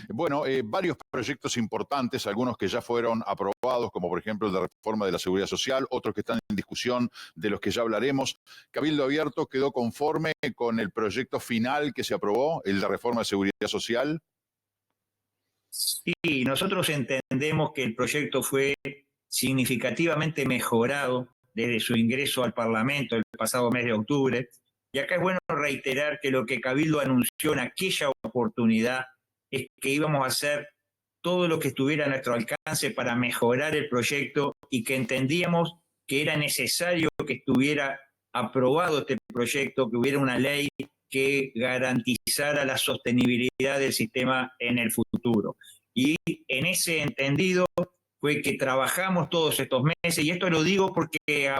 Bueno, varios proyectos importantes, algunos que ya fueron aprobados, como por ejemplo el de reforma de la seguridad social, otros que están en discusión, de los que ya hablaremos. Cabildo Abierto quedó conforme con el proyecto final que se aprobó, el de reforma de seguridad social. Sí, nosotros entendemos que el proyecto fue significativamente mejorado desde su ingreso al Parlamento el pasado mes de octubre. Y acá es bueno reiterar que lo que Cabildo anunció en aquella oportunidad es que íbamos a hacer todo lo que estuviera a nuestro alcance para mejorar el proyecto y que entendíamos que era necesario que estuviera aprobado este proyecto, que hubiera una ley que garantizara la sostenibilidad del sistema en el futuro. Y en ese entendido fue que trabajamos todos estos meses, y esto lo digo porque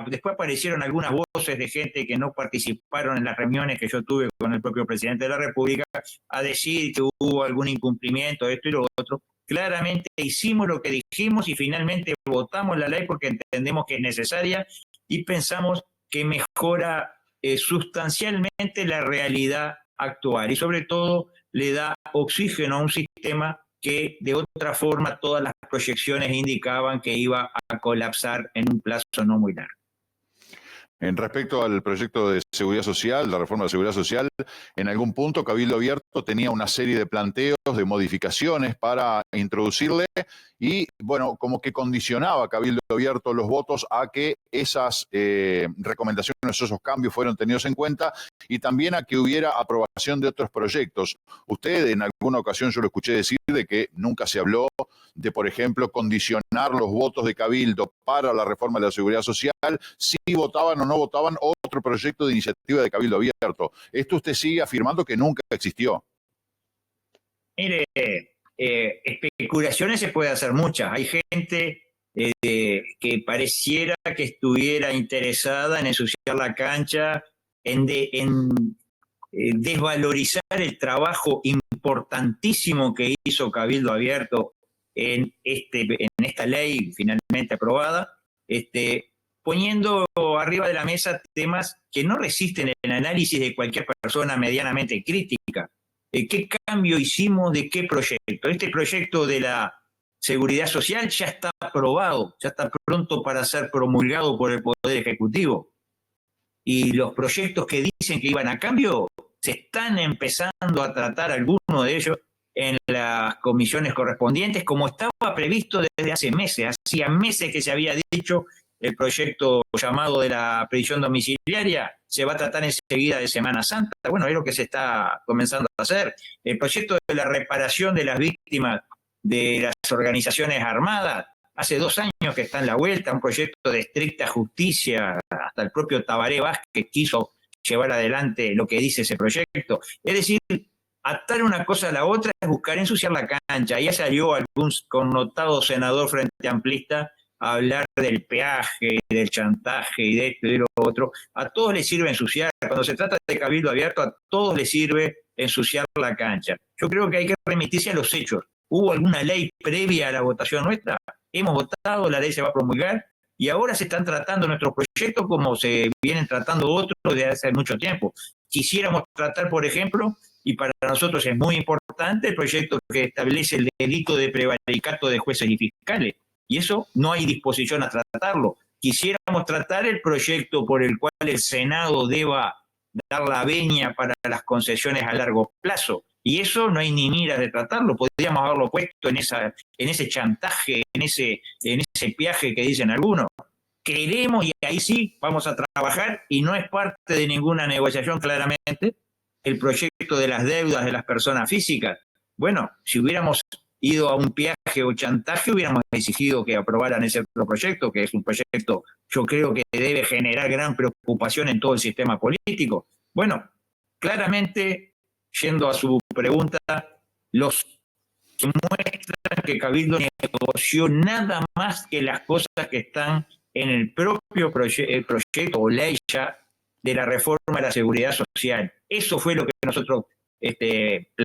después aparecieron algunas voces de gente que no participaron en las reuniones que yo tuve con el propio presidente de la República a decir que hubo algún incumplimiento, esto y lo otro. Claramente hicimos lo que dijimos y finalmente votamos la ley porque entendemos que es necesaria y pensamos que mejora sustancialmente la realidad actual y sobre todo le da oxígeno a un sistema que de otra forma todas las proyecciones indicaban que iba a colapsar en un plazo no muy largo. En respecto al proyecto de seguridad social, la reforma de seguridad social, en algún punto Cabildo Abierto tenía una serie de planteos, de modificaciones para introducirle y, bueno, como que condicionaba Cabildo Abierto los votos a que esas recomendaciones, esos cambios fueron tenidos en cuenta y también a que hubiera aprobación de otros proyectos. Usted en alguna ocasión yo lo escuché decir de que nunca se habló de, por ejemplo, condicionar los votos de Cabildo para la reforma de la seguridad social si votaban o no votaban otro proyecto de iniciativa de Cabildo Abierto. Esto usted sigue afirmando que nunca existió. Mire, especulaciones se puede hacer muchas. Hay gente que pareciera que estuviera interesada en ensuciar la cancha, en desvalorizar el trabajo importantísimo que hizo Cabildo Abierto en esta ley finalmente aprobada, poniendo arriba de la mesa temas que no resisten el análisis de cualquier persona medianamente crítica. ¿Qué cambio hicimos de qué proyecto? Este proyecto de la seguridad social ya está aprobado, ya está pronto para ser promulgado por el Poder Ejecutivo. Y los proyectos que dicen que iban a cambio, se están empezando a tratar algunos de ellos en las comisiones correspondientes, como estaba previsto desde hace meses. Hacía meses que se había dicho el proyecto llamado de la prisión domiciliaria se va a tratar enseguida de Semana Santa. Bueno, es lo que se está comenzando a hacer. El proyecto de la reparación de las víctimas de las organizaciones armadas, hace 2 años que está en la vuelta, un proyecto de estricta justicia, hasta el propio Tabaré Vázquez quiso llevar adelante lo que dice ese proyecto. Es decir, atar una cosa a la otra es buscar ensuciar la cancha. Ya salió algún connotado senador frente amplista a hablar del peaje, del chantaje y de esto y de lo otro. A todos les sirve ensuciar. Cuando se trata de Cabildo Abierto, a todos les sirve ensuciar la cancha. Yo creo que hay que remitirse a los hechos. ¿Hubo alguna ley previa a la votación nuestra? Hemos votado, la ley se va a promulgar y ahora se están tratando nuestros proyectos como se vienen tratando otros desde hace mucho tiempo. Quisiéramos tratar, por ejemplo, y para nosotros es muy importante, el proyecto que establece el delito de prevaricato de jueces y fiscales. Y eso no hay disposición a tratarlo. Quisiéramos tratar el proyecto por el cual el Senado deba dar la venia para las concesiones a largo plazo. Y eso no hay ni miras de tratarlo. Podríamos haberlo puesto en ese chantaje, en ese peaje que dicen algunos. Queremos, y ahí sí vamos a trabajar, y no es parte de ninguna negociación claramente, el proyecto de las deudas de las personas físicas. Bueno, si hubiéramos ido a un peaje o chantaje, hubiéramos exigido que aprobaran ese otro proyecto, que es un proyecto, yo creo que debe generar gran preocupación en todo el sistema político. Bueno, claramente, yendo a su pregunta, los que muestran que Cabildo negoció nada más que las cosas que están en el propio proyecto o ley ya de la reforma de la seguridad social. Eso fue lo que nosotros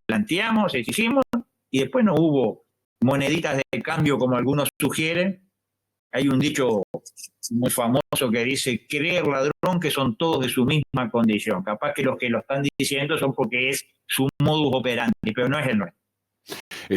planteamos, exigimos, y después no hubo moneditas de cambio como algunos sugieren. Hay un dicho muy famoso que dice, creer ladrón que son todos de su misma condición. Capaz que los que lo están diciendo son porque es su modus operandi, pero no es el nuestro.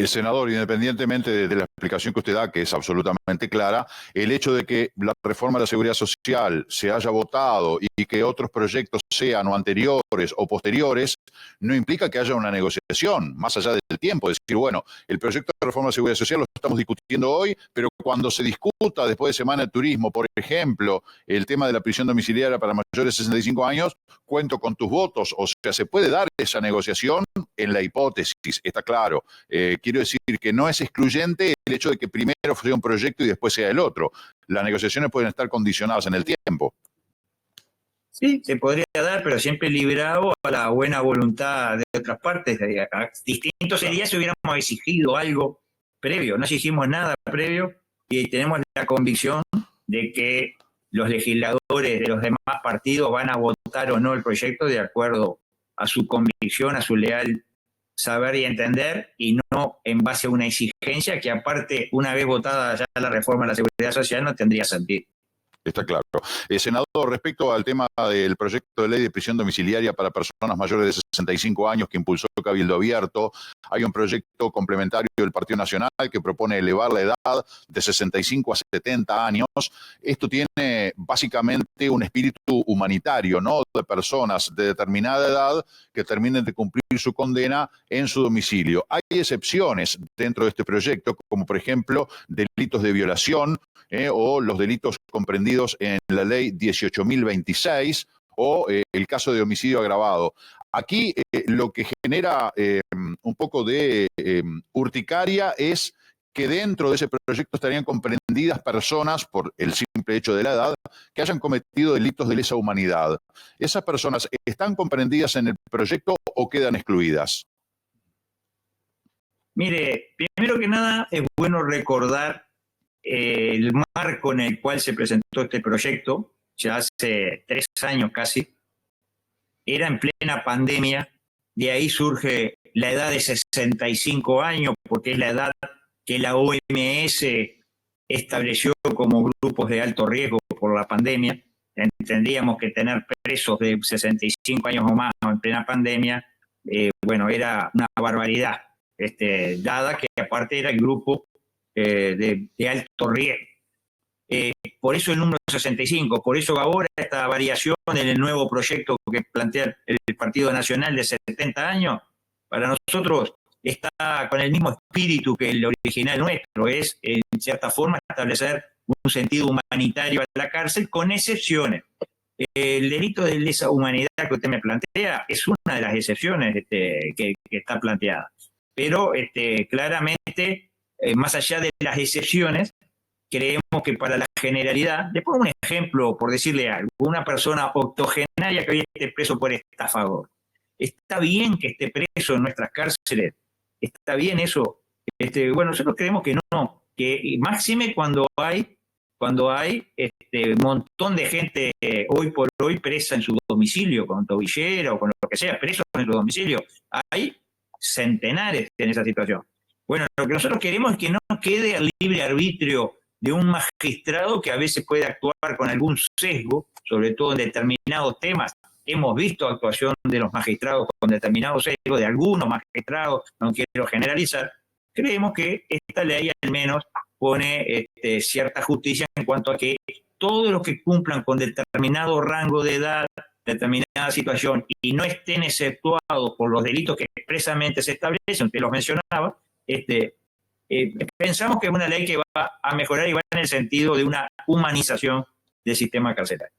Senador, independientemente de la explicación que usted da, que es absolutamente clara, el hecho de que la reforma de la seguridad social se haya votado y que otros proyectos sean o anteriores o posteriores, no implica que haya una negociación más allá del tiempo. Es decir, bueno, el proyecto de reforma de la seguridad social lo estamos discutiendo hoy, pero cuando se discuta después de Semana de Turismo, por ejemplo, el tema de la prisión domiciliaria para mayores de 65 años, cuento con tus votos. O sea, se puede dar esa negociación en la hipótesis, está claro. Quiero decir que no es excluyente el hecho de que primero sea un proyecto y después sea el otro. Las negociaciones pueden estar condicionadas en el tiempo. Sí, se podría dar, pero siempre librado a la buena voluntad de otras partes. Distinto sería si hubiéramos exigido algo previo. No exigimos nada previo y tenemos la convicción de que los legisladores de los demás partidos van a votar o no el proyecto de acuerdo a su convicción, a su leal saber y entender, y no en base a una exigencia que, aparte, una vez votada ya la reforma de la seguridad social, no tendría sentido. Está claro. Senador, respecto al tema del proyecto de ley de prisión domiciliaria para personas mayores de 65 años que impulsó Cabildo Abierto, hay un proyecto complementario del Partido Nacional que propone elevar la edad de 65 a 70 años. Esto tiene básicamente un espíritu humanitario, ¿no? De personas de determinada edad que terminen de cumplir su condena en su domicilio. Hay excepciones dentro de este proyecto, como por ejemplo delitos de violación, o los delitos comprendidos en la ley 18.026 o el caso de homicidio agravado. Aquí lo que genera un poco de urticaria es que dentro de ese proyecto estarían comprendidas personas, por el simple hecho de la edad, que hayan cometido delitos de lesa humanidad. ¿Esas personas están comprendidas en el proyecto o quedan excluidas? Mire, primero que nada es bueno recordar el marco en el cual se presentó este proyecto, ya hace 3 años casi, era en plena pandemia, de ahí surge la edad de 65 años, porque es la edad que la OMS estableció como grupos de alto riesgo por la pandemia. Entendíamos que tener presos de 65 años o más en plena pandemia, bueno, era una barbaridad, dada que aparte era el grupo de alto riesgo. Por eso el número 65, por eso ahora esta variación en el nuevo proyecto que plantea el Partido Nacional de 70 años, para nosotros está con el mismo espíritu que el original nuestro, es en cierta forma establecer un sentido humanitario a la cárcel con excepciones. El delito de lesa humanidad que usted me plantea es una de las excepciones que está planteada, pero claramente, más allá de las excepciones, creemos que para la generalidad, le pongo un ejemplo, por decirle algo, una persona octogenaria que hoy esté preso por estafador. ¿Está bien que esté preso en nuestras cárceles? ¿Está bien eso? Bueno, nosotros creemos que no, que máxime cuando hay un montón de gente hoy por hoy presa en su domicilio, con tobillera o con lo que sea, presos en su domicilio. Hay centenares en esa situación. Bueno, lo que nosotros queremos es que no quede al libre arbitrio de un magistrado que a veces puede actuar con algún sesgo, sobre todo en determinados temas. Hemos visto actuación de los magistrados con determinados sesgos, de algunos magistrados, no quiero generalizar. Creemos que esta ley al menos pone cierta justicia en cuanto a que todos los que cumplan con determinado rango de edad, determinada situación, y no estén exceptuados por los delitos que expresamente se establecen, usted los mencionaba, pensamos que es una ley que va a mejorar y va en el sentido de una humanización del sistema carcelario.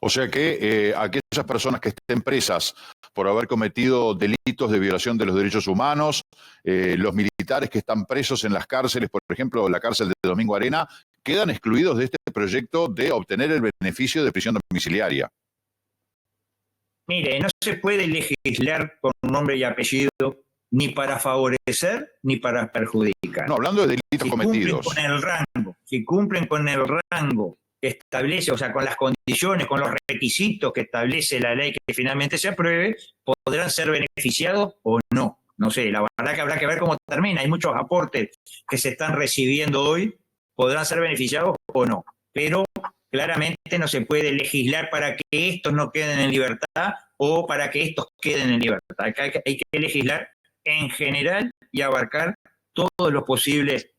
O sea que aquellas personas que estén presas por haber cometido delitos de violación de los derechos humanos, los militares que están presos en las cárceles, por ejemplo, la cárcel de Domingo Arena, quedan excluidos de este proyecto de obtener el beneficio de prisión domiciliaria. Mire, no se puede legislar con nombre y apellido ni para favorecer ni para perjudicar. No, hablando de delitos cometidos. Si cumplen con el rango que establece, o sea, con las condiciones, con los requisitos que establece la ley que finalmente se apruebe, podrán ser beneficiados o no. No sé, la verdad que habrá que ver cómo termina. Hay muchos aportes que se están recibiendo hoy, podrán ser beneficiados o no. Pero claramente no se puede legislar para que estos no queden en libertad o para que estos queden en libertad. Hay que legislar en general y abarcar todos los posibles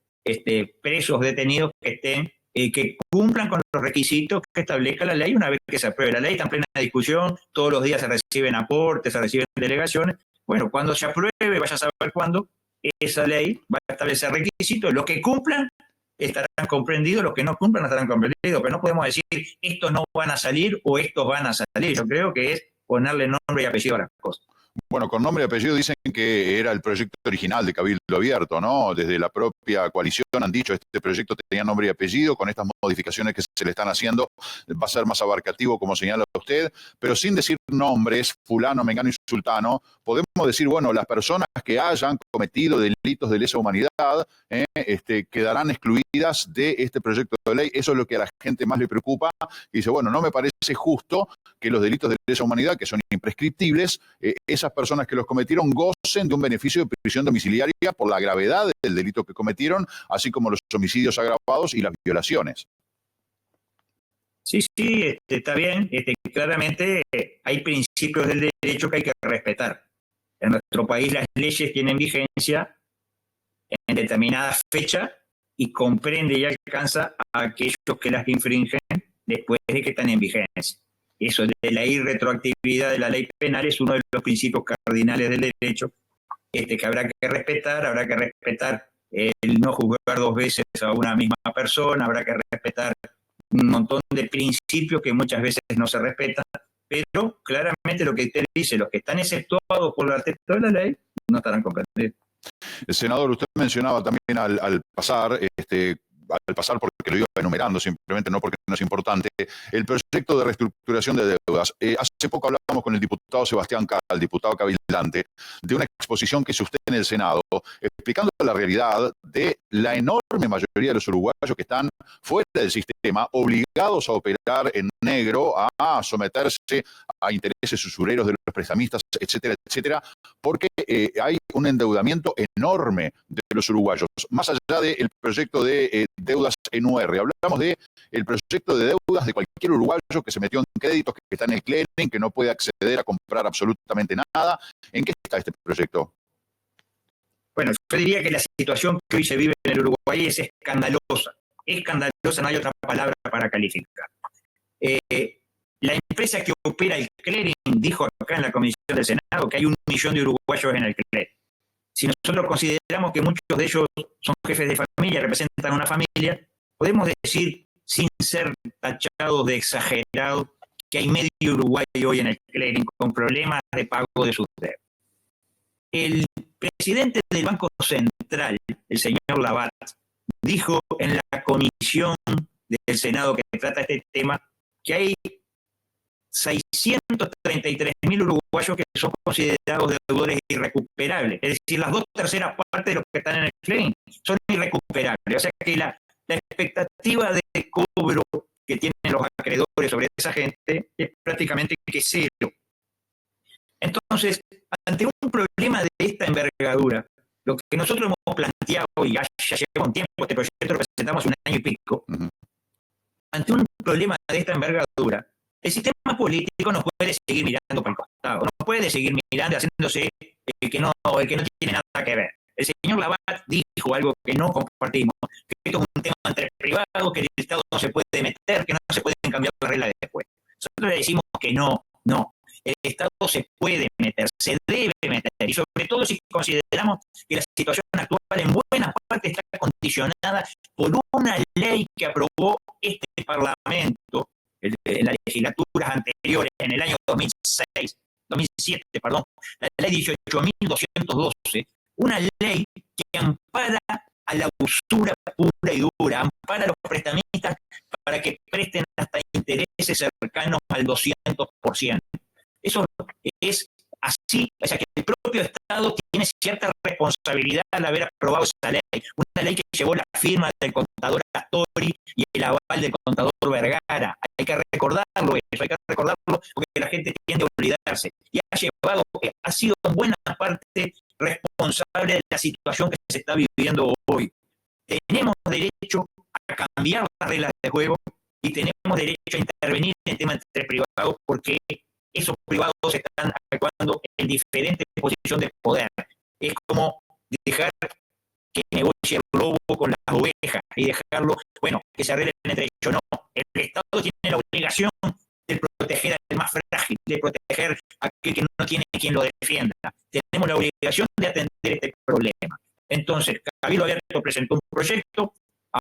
presos detenidos que estén, que cumplan con los requisitos que establezca la ley una vez que se apruebe la ley. Está en plena discusión, todos los días se reciben aportes, se reciben delegaciones. Bueno, cuando se apruebe, vaya a saber cuándo, esa ley va a establecer requisitos. Los que cumplan estarán comprendidos, los que no cumplan no estarán comprendidos, pero no podemos decir estos no van a salir o estos van a salir. Yo creo que es ponerle nombre y apellido a las cosas. Bueno, con nombre y apellido dicen que era el proyecto original de Cabildo Abierto, ¿no? Desde la propia coalición han dicho este proyecto tenía nombre y apellido, con estas modificaciones que se le están haciendo va a ser más abarcativo, como señala usted, pero sin decir nombres, fulano, mengano y sultano, podemos decir, bueno, las personas que hayan cometido delitos de lesa humanidad quedarán excluidas de este proyecto de ley. Eso es lo que a la gente más le preocupa. Y dice, bueno, no me parece justo que los delitos de lesa humanidad, que son imprescriptibles, esas personas que los cometieron gocen de un beneficio de prisión domiciliaria por la gravedad del delito que cometieron, así como los homicidios agravados y las violaciones. Sí, está bien. Claramente hay principios del derecho que hay que respetar. En nuestro país las leyes tienen vigencia en determinada fecha y comprende y alcanza a aquellos que las infringen después de que están en vigencia. Eso de la irretroactividad de la ley penal es uno de los principios cardinales del derecho que habrá que respetar el no juzgar dos veces a una misma persona, habrá que respetar un montón de principios que muchas veces no se respetan, pero claramente lo que usted dice, los que están exceptuados por el texto de la ley no estarán comprendidos. Senador, usted mencionaba también al pasar, porque lo iba enumerando simplemente, no porque no es importante, el proyecto de reestructuración de deudas. Hace poco hablamos con el diputado Sebastián Cal, diputado cabildante, de una exposición que hizo usted en el Senado, explicando la realidad de la enorme mayoría de los uruguayos que están fuera del sistema, obligados a operar en negro, a someterse a intereses usureros de los prestamistas, etcétera, etcétera, porque hay un endeudamiento enorme de los uruguayos, más allá del proyecto de deudas en UR. Hablamos del proyecto de deudas de cualquier uruguayo que se metió en créditos, que está en el clearing, que no puede acceder a comprar absolutamente nada. ¿En qué está este proyecto? Bueno, yo diría que la situación que hoy se vive en el Uruguay es escandalosa. Escandalosa, no hay otra palabra para calificar. La empresa que opera el clearing dijo acá en la comisión del Senado que hay 1 millón de uruguayos en el clearing. Si nosotros consideramos que muchos de ellos son jefes de familia, representan una familia, podemos decir, sin ser tachados de exagerados, que hay medio Uruguay hoy en el clearing con problemas de pago de sus deudas. El presidente del Banco Central, el señor Labat, dijo en la comisión del Senado que trata este tema que hay 633.000 uruguayos que son considerados deudores irrecuperables. Es decir, las 2/3 partes de los que están en el clearing son irrecuperables. O sea que la expectativa de cobro que tienen los acreedores sobre esa gente es prácticamente que cero. Entonces, ante un problema de esta envergadura, lo que nosotros hemos planteado, y ya lleva un tiempo, este proyecto lo presentamos 1 año y pico, ante un problema de esta envergadura, el sistema político no puede seguir mirando para el costado, no puede seguir mirando, haciéndose el que no tiene nada que ver. El señor Labat dijo algo que no compartimos, que esto es un tema entre privados, que el Estado no se puede meter, que no se pueden cambiar las reglas después. Nosotros le decimos que no. El Estado se puede meter, se debe meter, y sobre todo si consideramos que la situación actual en buena parte está condicionada por una ley que aprobó este Parlamento en las legislaturas anteriores, en el año 2007, la ley 18.212, una ley que ampara a la usura pura y dura, ampara a los prestamistas para que presten hasta intereses cercanos al 200%. Eso es así, o sea que el propio Estado tiene cierta responsabilidad al haber aprobado esa ley, una ley que llevó la firma del contador Astori y el aval del contador Vergara. Hay que recordarlo porque la gente tiende a olvidarse, y ha sido en buena parte responsable de la situación que se está viviendo hoy. Tenemos derecho a cambiar las reglas de juego y tenemos derecho a intervenir en el tema entre privados, porque esos privados están actuando en diferentes posiciones de poder. Es como dejar que negocie el lobo con las ovejas y dejarlo, bueno, que se arreglen entre ellos. No, el Estado tiene la obligación de proteger al más frágil, de proteger a aquel que no tiene quien lo defienda. Tenemos la obligación de atender este problema. Entonces, Cabildo Abierto presentó un proyecto.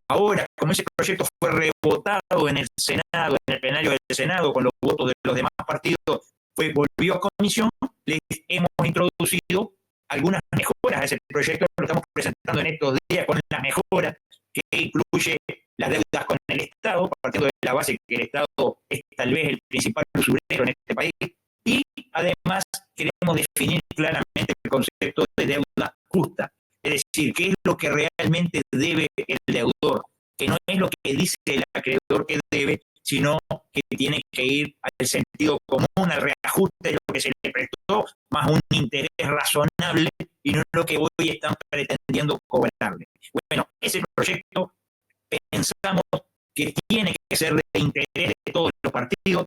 Ahora, como ese proyecto fue rebotado en el Senado, en el plenario del Senado, con los votos de los demás partidos, volvió a comisión, les hemos introducido algunas mejoras a ese proyecto. Lo estamos presentando en estos días con las mejoras que incluye las deudas con el Estado, partiendo de la base que el Estado es tal vez el principal usurero en este país, y además queremos definir claramente el concepto de deuda justa, es decir, qué es lo que realmente debe el deudor, que no es lo que dice el acreedor que debe, sino que tiene que ir al sentido común, al reajuste de lo que se le prestó, más un interés razonable, y no lo que hoy están pretendiendo cobrarle. Bueno, ese proyecto pensamos que tiene que ser de interés de todos los partidos.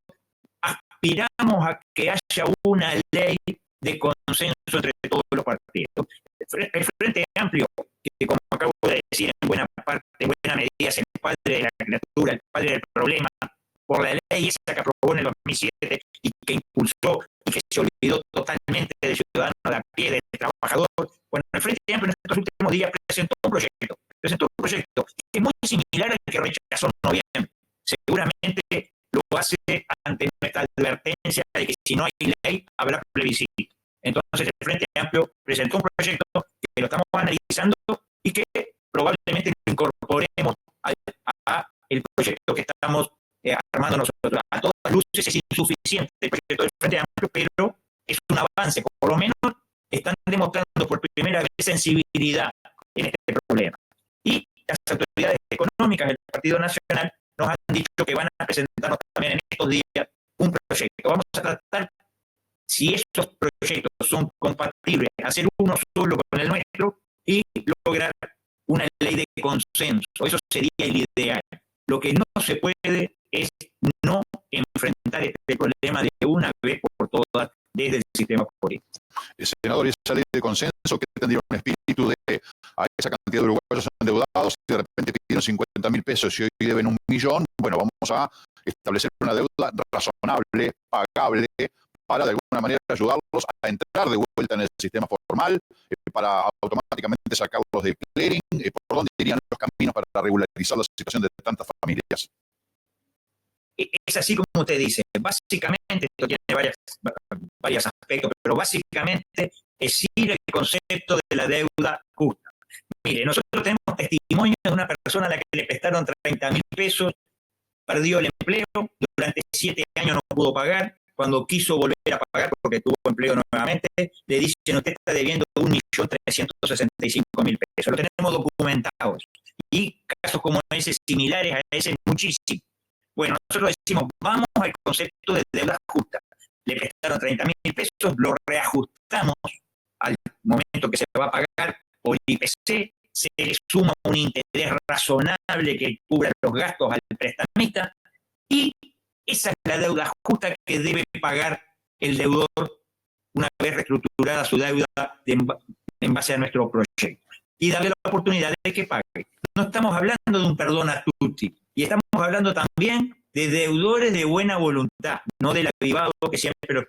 Aspiramos a que haya una ley de consenso entre todos los partidos. El Frente Amplio, que como acabo de decir, en buena parte, en buena medida, es el padre de la criatura, el padre del problema, por la ley esa que aprobó en el 2007 y que impulsó y que se olvidó totalmente del ciudadano de a pie, del trabajador. Bueno, el Frente Amplio en estos últimos días presentó un proyecto que es muy similar al que rechazó en noviembre. Seguramente lo hace ante nuestra advertencia de que si no hay ley habrá plebiscito. Entonces el Frente Amplio presentó un proyecto que lo estamos analizando y que probablemente lo incorporemos a el proyecto que estamos armando nosotros. A todas luces es insuficiente el proyecto del Frente Amplio, pero es un avance. Por lo menos están demostrando por primera vez sensibilidad en este problema. Y las autoridades económicas del Partido Nacional nos han dicho que van a presentarnos también en estos días un proyecto. Vamos a tratar, si estos proyectos son compatibles, hacer uno solo con el nuestro y lograr una ley de consenso. Eso sería el ideal. Lo que no se puede es no enfrentar este problema de una vez por todas desde el sistema político. Senador, ¿y esa ley de consenso que tendría un espíritu de a esa cantidad de uruguayos endeudados y de repente pidieron 50.000 pesos y hoy deben 1 millón? Bueno, vamos a establecer una deuda razonable, pagable, para de alguna manera ayudarlos a entrar de vuelta en el sistema formal, para automáticamente sacarlos de clearing. ¿Por dónde irían los caminos para regularizar la situación de tantas familias? Es así como te dice. Básicamente, esto tiene varios aspectos, pero básicamente es ir el concepto de la deuda justa. Mire, nosotros tenemos testimonio de una persona a la que le prestaron 30.000 pesos, perdió el empleo, durante 7 años no pudo pagar, cuando quiso volver a pagar porque tuvo empleo nuevamente, le dicen: usted está debiendo 1.365.000 pesos. Lo tenemos documentado. Y casos como ese, similares a ese, muchísimos. Bueno, nosotros decimos, vamos al concepto de deuda justa. Le prestaron 30.000 pesos, lo reajustamos al momento que se va a pagar por IPC, se le suma un interés razonable que cubra los gastos al prestamista, y esa es la deuda justa que debe pagar el deudor una vez reestructurada su deuda en base a nuestro proyecto, y darle la oportunidad de que pague. No estamos hablando de un perdón a tutti, y estamos hablando también de deudores de buena voluntad, no del avivado que siempre los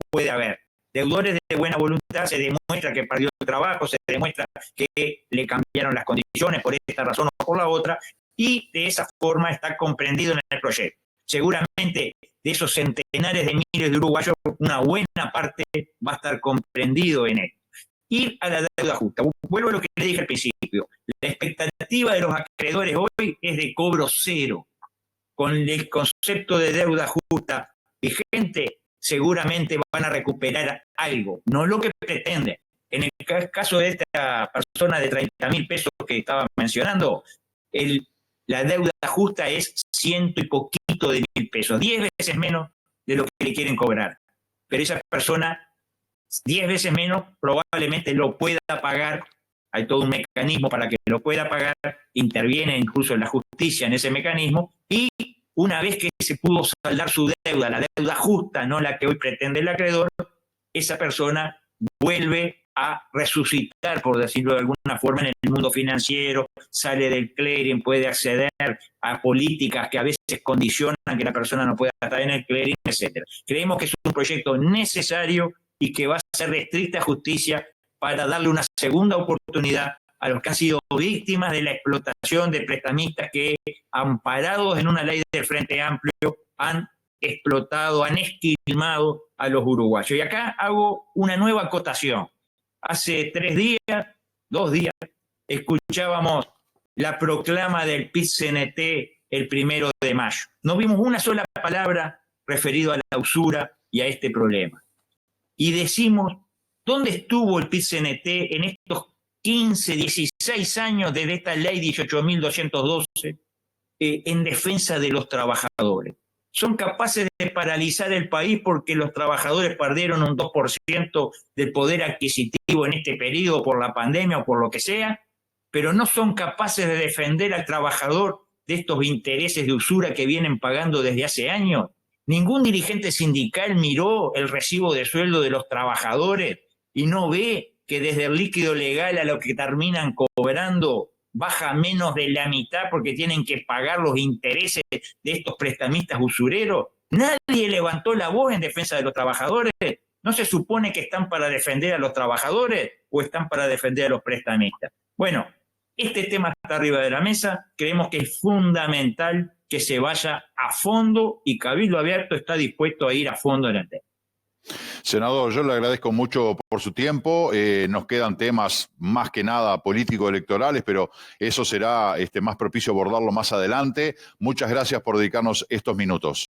puede haber. Deudores de buena voluntad, se demuestra que perdió el trabajo, se demuestra que le cambiaron las condiciones por esta razón o por la otra, y de esa forma está comprendido en el proyecto. Seguramente de esos centenares de miles de uruguayos, una buena parte va a estar comprendido en él. Ir a la deuda justa. Vuelvo a lo que le dije al principio. La expectativa de los acreedores hoy es de cobro cero. Con el concepto de deuda justa vigente, seguramente van a recuperar algo, no lo que pretenden. En el caso de esta persona de 30.000 pesos que estaba mencionando, la deuda justa es 100 y poquito de 1.000 pesos, 10 veces menos de lo que le quieren cobrar. Pero esa persona, 10 veces menos, probablemente lo pueda pagar. Hay todo un mecanismo para que lo pueda pagar, interviene incluso la justicia en ese mecanismo, y una vez que se pudo saldar su deuda, la deuda justa, no la que hoy pretende el acreedor, esa persona vuelve a resucitar, por decirlo de alguna forma, en el mundo financiero, sale del clearing, puede acceder a políticas que a veces condicionan que la persona no pueda estar en el clearing, etc. Creemos que es un proyecto necesario y que va a ser de estricta justicia para darle una segunda oportunidad a los que han sido víctimas de la explotación de prestamistas que, amparados en una ley del Frente Amplio, han explotado, han esquilmado a los uruguayos. Y acá hago una nueva acotación. Hace 2 días, escuchábamos la proclama del PIT-CNT el 1 de mayo. No vimos una sola palabra referida a la usura y a este problema. Y decimos, ¿dónde estuvo el PIT-CNT en estos 15, 16 años desde esta ley 18.212 en defensa de los trabajadores? Son capaces de paralizar el país porque los trabajadores perdieron un 2% del poder adquisitivo en este periodo por la pandemia o por lo que sea, pero no son capaces de defender al trabajador de estos intereses de usura que vienen pagando desde hace años. Ningún dirigente sindical miró el recibo de sueldo de los trabajadores y no ve que desde el líquido legal a lo que terminan cobrando baja menos de la mitad porque tienen que pagar los intereses de estos prestamistas usureros. Nadie levantó la voz en defensa de los trabajadores. ¿No se supone que están para defender a los trabajadores o están para defender a los prestamistas? Bueno, este tema está arriba de la mesa. Creemos que es fundamental que se vaya a fondo y Cabildo Abierto está dispuesto a ir a fondo en el tema. Senador, yo le agradezco mucho por su tiempo. Nos quedan temas más que nada político-electorales, pero eso será más propicio abordarlo más adelante. Muchas gracias por dedicarnos estos minutos.